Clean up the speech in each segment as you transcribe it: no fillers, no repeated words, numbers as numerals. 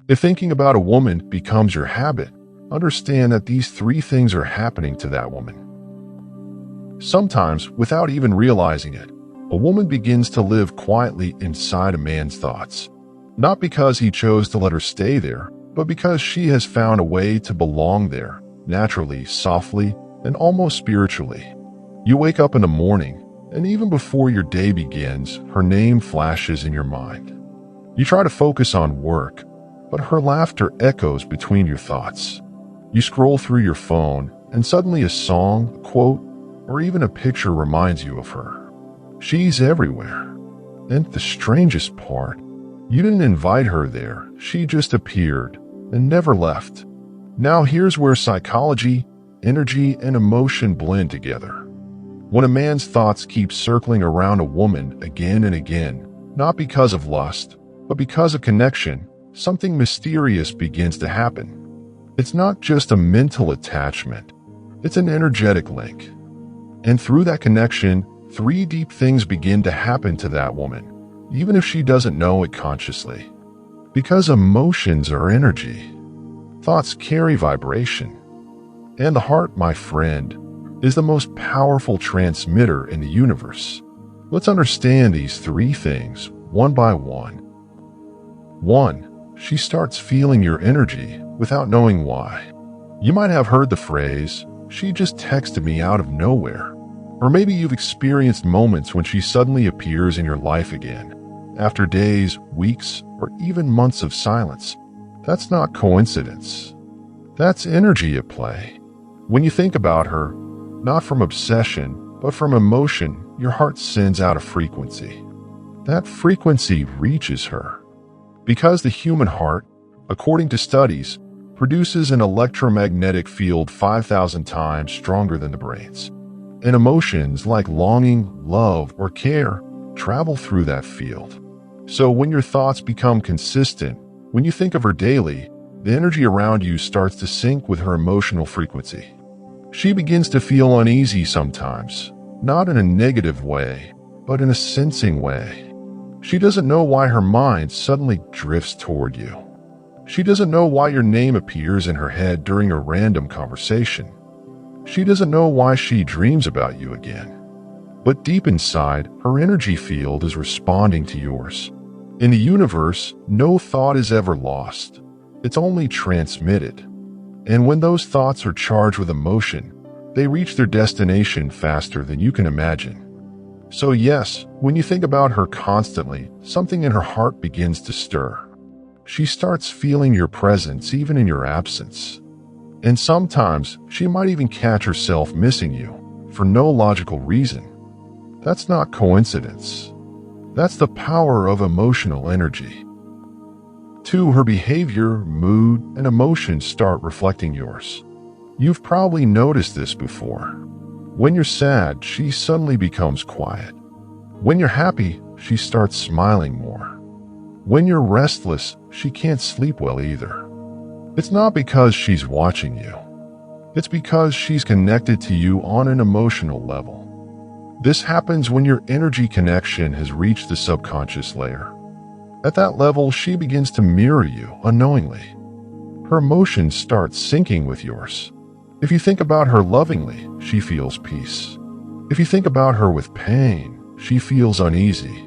If thinking about a woman becomes your habit, understand that these three things are happening to that woman. Sometimes, without even realizing it, a woman begins to live quietly inside a man's thoughts. Not because he chose to let her stay there, but because she has found a way to belong there, naturally, softly, and almost spiritually. You wake up in the morning, and even before your day begins, her name flashes in your mind. You try to focus on work, but her laughter echoes between your thoughts. You scroll through your phone, and suddenly a song, a quote, or even a picture reminds you of her. She's everywhere. And the strangest part, you didn't invite her there, she just appeared and never left. Now here's where psychology, energy, and emotion blend together. When a man's thoughts keep circling around a woman again and again, not because of lust, but because of connection, something mysterious begins to happen. It's not just a mental attachment, it's an energetic link. And through that connection, three deep things begin to happen to that woman, even if she doesn't know it consciously. Because emotions are energy. Thoughts carry vibration. And the heart, my friend, is the most powerful transmitter in the universe. Let's understand these three things, one by one. 1. She starts feeling your energy without knowing why. You might have heard the phrase, "She just texted me out of nowhere." Or maybe you've experienced moments when she suddenly appears in your life again, after days, weeks, or even months of silence. That's not coincidence. That's energy at play. When you think about her, not from obsession, but from emotion, your heart sends out a frequency. That frequency reaches her. Because the human heart, according to studies, produces an electromagnetic field 5,000 times stronger than the brain's. And emotions like longing, love, or care travel through that field. So when your thoughts become consistent, when you think of her daily, the energy around you starts to sync with her emotional frequency. She begins to feel uneasy sometimes, not in a negative way, but in a sensing way. She doesn't know why her mind suddenly drifts toward you. She doesn't know why your name appears in her head during a random conversation. She doesn't know why she dreams about you again. But deep inside, her energy field is responding to yours. In the universe, no thought is ever lost. It's only transmitted. And when those thoughts are charged with emotion, they reach their destination faster than you can imagine. So yes, when you think about her constantly, something in her heart begins to stir. She starts feeling your presence even in your absence. And sometimes, she might even catch herself missing you, for no logical reason. That's not coincidence. That's the power of emotional energy. 2. Her behavior, mood, and emotions start reflecting yours. You've probably noticed this before. When you're sad, she suddenly becomes quiet. When you're happy, she starts smiling more. When you're restless, she can't sleep well either. It's not because she's watching you. It's because she's connected to you on an emotional level. This happens when your energy connection has reached the subconscious layer. At that level, she begins to mirror you unknowingly. Her emotions start syncing with yours. If you think about her lovingly, she feels peace. If you think about her with pain, she feels uneasy.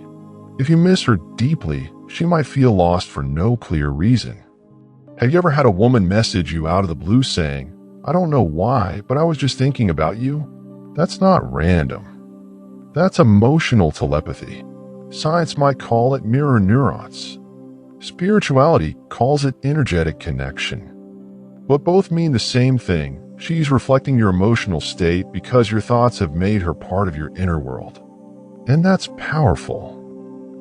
If you miss her deeply, she might feel lost for no clear reason. Have you ever had a woman message you out of the blue saying, "I don't know why, but I was just thinking about you"? That's not random. That's emotional telepathy. Science might call it mirror neurons. Spirituality calls it energetic connection. But both mean the same thing. She's reflecting your emotional state because your thoughts have made her part of your inner world. And that's powerful.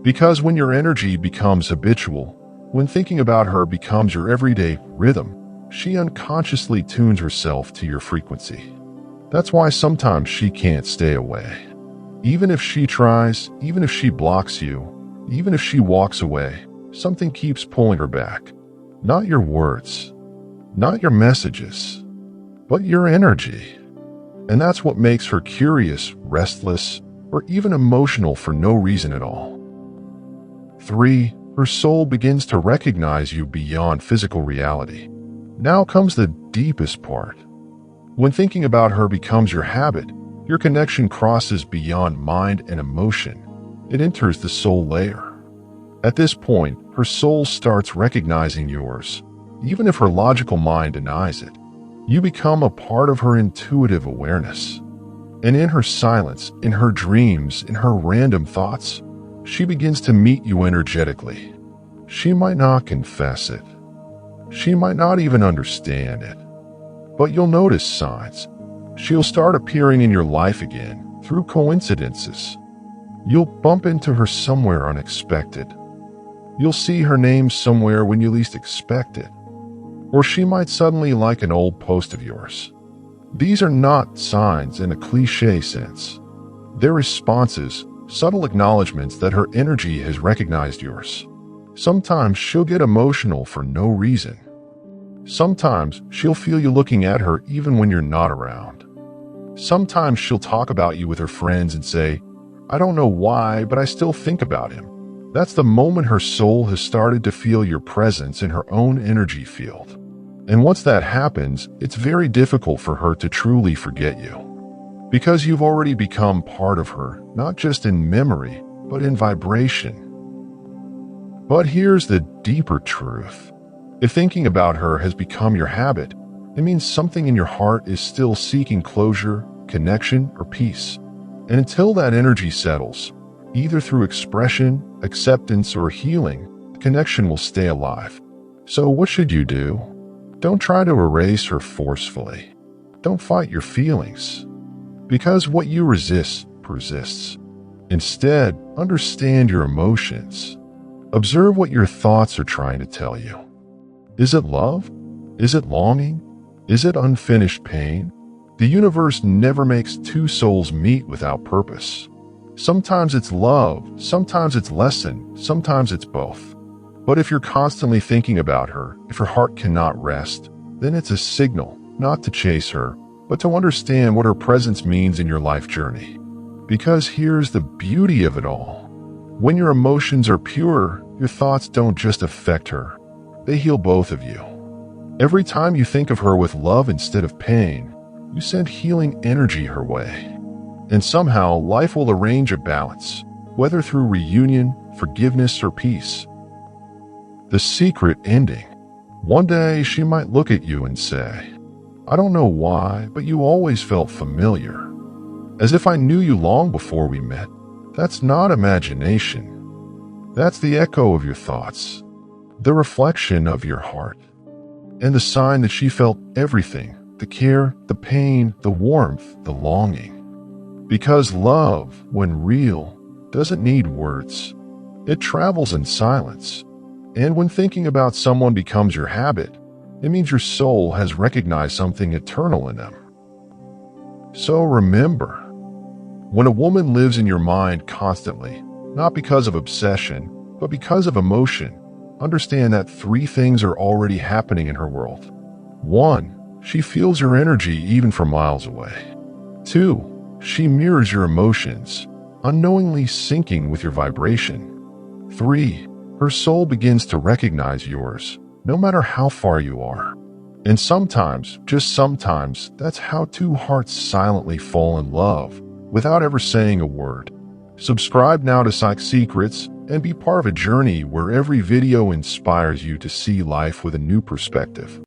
Because when your energy becomes habitual, when thinking about her becomes your everyday rhythm, she unconsciously tunes herself to your frequency. That's why sometimes she can't stay away. Even if she tries, even if she blocks you, even if she walks away, something keeps pulling her back. Not your words, not your messages, but your energy. And that's what makes her curious, restless, or even emotional for no reason at all. 3. her soul begins to recognize you beyond physical reality. Now comes the deepest part. When thinking about her becomes your habit, your connection crosses beyond mind and emotion. It enters the soul layer. At this point, her soul starts recognizing yours, even if her logical mind denies it. You become a part of her intuitive awareness. And in her silence, in her dreams, in her random thoughts, she begins to meet you energetically. She might not confess it. She might not even understand it. But you'll notice signs. She'll start appearing in your life again through coincidences. You'll bump into her somewhere unexpected. You'll see her name somewhere when you least expect it. Or she might suddenly like an old post of yours. These are not signs in a cliché sense. They're responses, subtle acknowledgments that her energy has recognized yours. Sometimes she'll get emotional for no reason. Sometimes she'll feel you looking at her even when you're not around. Sometimes she'll talk about you with her friends and say, "I don't know why, but I still think about him." That's the moment her soul has started to feel your presence in her own energy field. And once that happens, it's very difficult for her to truly forget you. Because you've already become part of her, not just in memory, but in vibration. But here's the deeper truth. If thinking about her has become your habit, it means something in your heart is still seeking closure, connection, or peace. And until that energy settles, either through expression, acceptance, or healing, the connection will stay alive. So what should you do? Don't try to erase her forcefully. Don't fight your feelings. Because what you resist persists. Instead, understand your emotions. Observe what your thoughts are trying to tell you. Is it love? Is it longing? Is it unfinished pain? The universe never makes two souls meet without purpose. Sometimes it's love, sometimes it's lesson, sometimes it's both. But if you're constantly thinking about her, if her heart cannot rest, then it's a signal not to chase her, but to understand what her presence means in your life journey. Because here's the beauty of it all. When your emotions are pure, your thoughts don't just affect her, they heal both of you. Every time you think of her with love instead of pain, you send healing energy her way. And somehow, life will arrange a balance, whether through reunion, forgiveness, or peace. The secret ending. One day, she might look at you and say, "I don't know why, but you always felt familiar. As if I knew you long before we met." That's not imagination. That's the echo of your thoughts, the reflection of your heart, and the sign that she felt everything, the care, the pain, the warmth, the longing. Because love, when real, doesn't need words. It travels in silence. And when thinking about someone becomes your habit, it means your soul has recognized something eternal in them. So remember, when a woman lives in your mind constantly, not because of obsession, but because of emotion, understand that three things are already happening in her world. 1. She feels your energy even from miles away. 2. She mirrors your emotions, unknowingly syncing with your vibration. 3. Her soul begins to recognize yours, no matter how far you are. And sometimes, just sometimes, that's how two hearts silently fall in love, without ever saying a word. Subscribe now to Psych Secrets and be part of a journey where every video inspires you to see life with a new perspective.